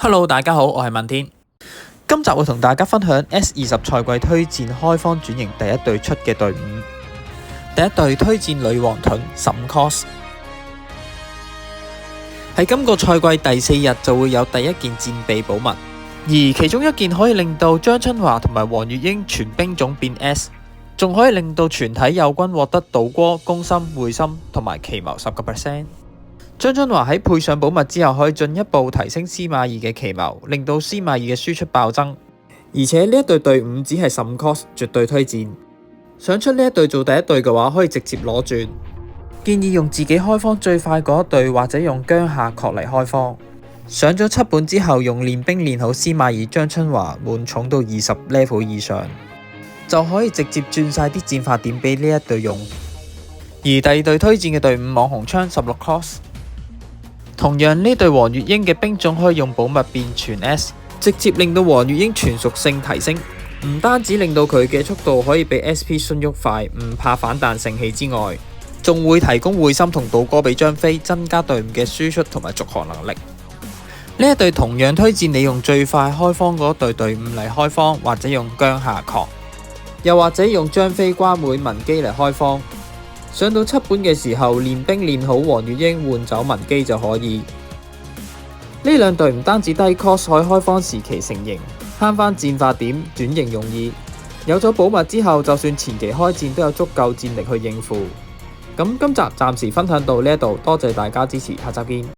Hello，大家好，我係問天。今集會同大家分享 S20 賽季推薦開荒轉型第一隊出嘅隊伍。第一隊推薦女王盾15 cost。喺今個賽季第4日就會有第一件戰備寶物，而其中一件可以令到張春華同埋黃月英全兵種變 S， 仲可以令到全體友軍獲得倒戈、攻心、會心同埋奇謀10%。張春華喺配上寶物之後，可以進一步提升司馬懿嘅奇謀，令到司馬懿嘅輸出暴增。而且呢一隊隊伍只係15 cost，絕對推薦。想出呢一隊做第一隊嘅話，可以直接攞轉。建議用自己開荒最快嗰一隊，或者用姜夏確嚟開荒。上咗7本之後，用練兵練好司馬懿、張春華滿寵到20 level 以上，就可以直接轉晒啲戰法點俾呢一隊用。而第二隊推薦嘅隊伍網紅槍16 cost。同樣呢隊黃月英嘅兵種可以用寶物變全 S， 直接令到黃月英全屬性提升，唔單止令到佢嘅速度可以比 SP 迅喐快，唔怕反彈盛器之外，仲會提供會心同倒戈俾張飛，增加隊伍嘅輸出同埋續航能力。呢一隊同樣推薦你用最快開荒嗰隊隊伍嚟開荒，或者用姜夏確，又或者用張飛瓜妹文姬嚟開荒。上到7本嘅時候，練兵練好黃月英換走文姬就可以。呢兩隊唔單止低 cost 可以開荒時期成型，慳翻戰法點，轉型容易。有咗寶物之後，就算前期開戰都有足夠戰力去應付。咁今集暫時分享到呢一度，多謝大家支持，下集見。